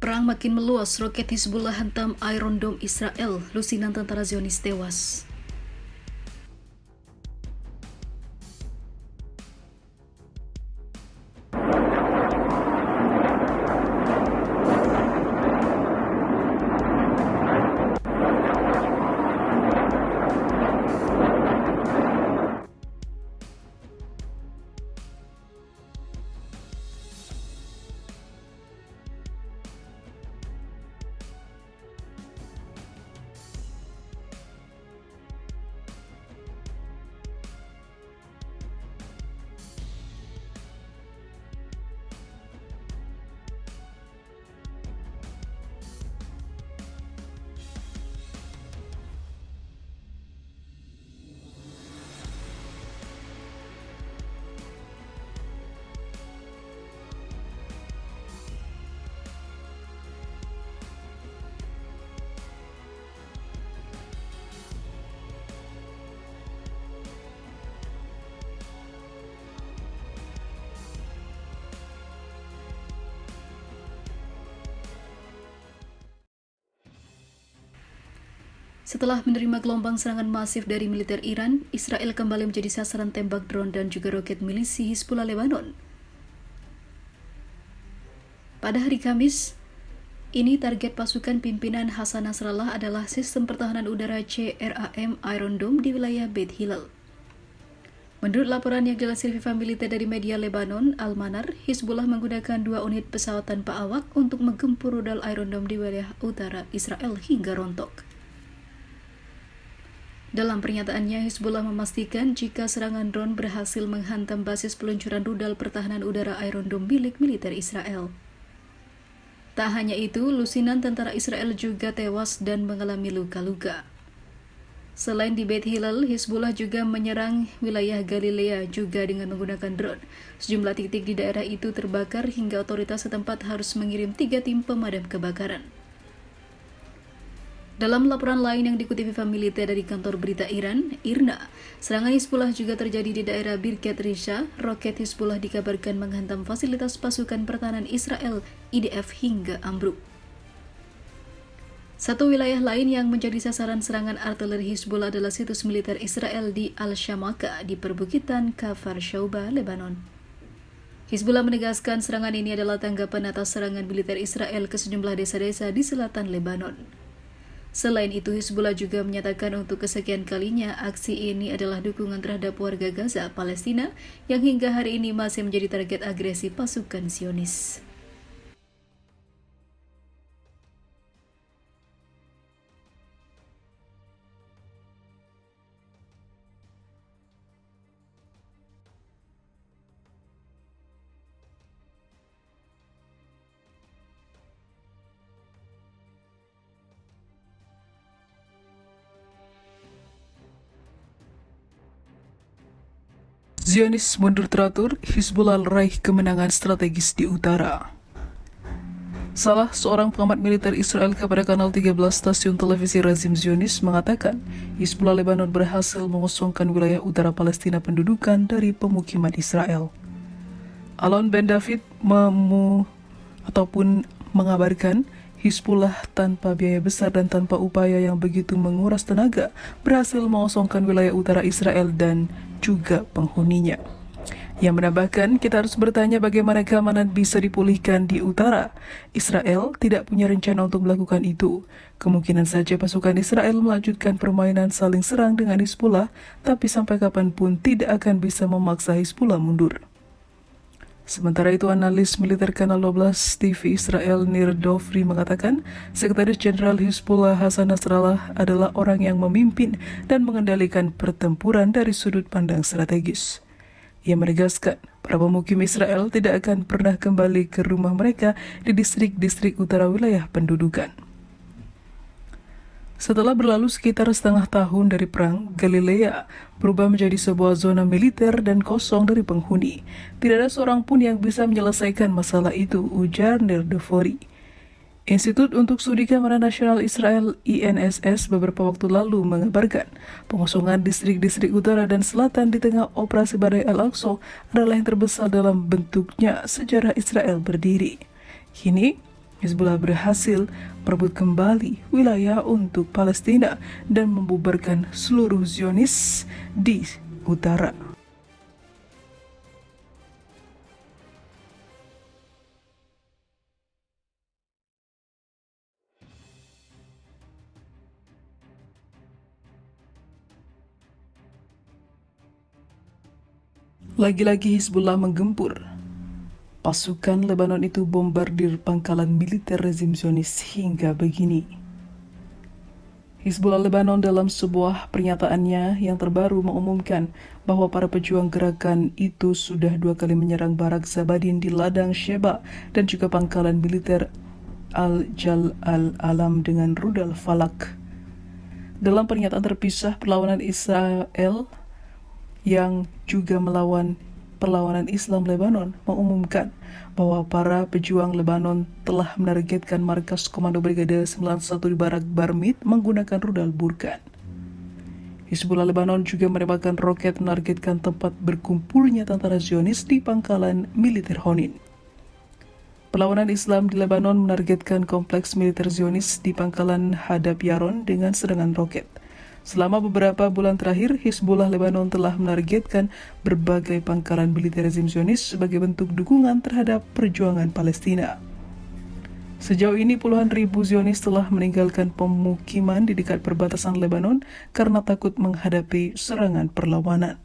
Perang makin meluas, roket Hizbullah hantam Iron Dome Israel, lusinan tentara Zionis tewas. Setelah menerima gelombang serangan masif dari militer Iran, Israel kembali menjadi sasaran tembak drone dan juga roket milisi Hizbullah Lebanon. Pada hari Kamis, ini target pasukan pimpinan Hasan Nasrallah adalah sistem pertahanan udara CRAM Iron Dome di wilayah Beit Hillel. Menurut laporan yang dilansir FIFA militer dari media Lebanon, Al-Manar, Hizbullah menggunakan 2 unit pesawat tanpa awak untuk menggempur rudal Iron Dome di wilayah utara Israel hingga rontok. Dalam pernyataannya, Hizbullah memastikan jika serangan drone berhasil menghantam basis peluncuran rudal pertahanan udara Iron Dome milik militer Israel. Tak hanya itu, lusinan tentara Israel juga tewas dan mengalami luka-luka. Selain di Beit Hillel, Hizbullah juga menyerang wilayah Galilea juga dengan menggunakan drone. Sejumlah titik di daerah itu terbakar hingga otoritas setempat harus mengirim 3 tim pemadam kebakaran. Dalam laporan lain yang dikutip FIFA militer dari kantor berita Iran, IRNA, serangan Hizbullah juga terjadi di daerah Birkat Risha. Roket Hizbullah dikabarkan menghantam fasilitas pasukan pertahanan Israel, IDF, hingga ambruk. Satu wilayah lain yang menjadi sasaran serangan artileri Hizbullah adalah situs militer Israel di Al-Shamaka di perbukitan Kafar Shauba, Lebanon. Hizbullah menegaskan serangan ini adalah tanggapan atas serangan militer Israel ke sejumlah desa-desa di selatan Lebanon. Selain itu, Hizbullah juga menyatakan untuk kesekian kalinya aksi ini adalah dukungan terhadap warga Gaza, Palestina, yang hingga hari ini masih menjadi target agresi pasukan Zionis. Zionis mundur teratur, Hizbullah raih kemenangan strategis di utara. Salah seorang pengamat militer Israel kepada kanal 13 stasiun televisi rezim Zionis mengatakan Hizbullah Lebanon berhasil mengosongkan wilayah utara Palestina pendudukan dari pemukiman Israel. Alon Ben David mengabarkan Hizbullah tanpa biaya besar dan tanpa upaya yang begitu menguras tenaga berhasil mengosongkan wilayah utara Israel dan juga penghuninya. Yang menambahkan, kita harus bertanya bagaimana keamanan bisa dipulihkan di utara. Israel tidak punya rencana untuk melakukan itu. Kemungkinan saja pasukan Israel melanjutkan permainan saling serang dengan Hizbullah, tapi sampai kapanpun tidak akan bisa memaksa Hizbullah mundur. Sementara itu, analis militer Kanal 12 TV Israel Nir Dofri mengatakan Sekretaris Jenderal Hizbullah Hasan Nasrallah adalah orang yang memimpin dan mengendalikan pertempuran dari sudut pandang strategis. Ia menegaskan para pemukim Israel tidak akan pernah kembali ke rumah mereka di distrik-distrik utara wilayah pendudukan. Setelah berlalu sekitar setengah tahun dari perang, Galilea berubah menjadi sebuah zona militer dan kosong dari penghuni. Tidak ada seorang pun yang bisa menyelesaikan masalah itu, ujar Nir Dofri. Institut untuk Studi Keamanan Nasional Israel INSS beberapa waktu lalu mengabarkan pengosongan distrik-distrik utara dan selatan di tengah operasi Badai Al-Aqsa adalah yang terbesar dalam bentuknya sejarah Israel berdiri. Kini, Hizbullah berhasil merebut kembali wilayah untuk Palestina dan membubarkan seluruh Zionis di utara. Lagi-lagi Hizbullah menggempur. Pasukan Lebanon itu bombardir pangkalan militer rezim Zionis hingga begini. Hizbullah Lebanon dalam sebuah pernyataannya yang terbaru mengumumkan bahwa para pejuang gerakan itu sudah 2 kali menyerang barak Zabadin di ladang Sheba dan juga pangkalan militer Al-Jal Al-Alam dengan rudal Falak. Dalam pernyataan terpisah, perlawanan Israel yang juga melawan perlawanan Islam Lebanon mengumumkan bahwa para pejuang Lebanon telah menargetkan markas Komando Brigade 91 di Barak Barmit menggunakan rudal Burkan. Hizbullah Lebanon juga menembakkan roket menargetkan tempat berkumpulnya tentara Zionis di pangkalan militer Honin. Perlawanan Islam di Lebanon menargetkan kompleks militer Zionis di pangkalan Hadab Yaron dengan serangan roket. Selama beberapa bulan terakhir, Hizbullah Lebanon telah menargetkan berbagai pangkalan militer rezim Zionis sebagai bentuk dukungan terhadap perjuangan Palestina. Sejauh ini puluhan ribu Zionis telah meninggalkan pemukiman di dekat perbatasan Lebanon karena takut menghadapi serangan perlawanan.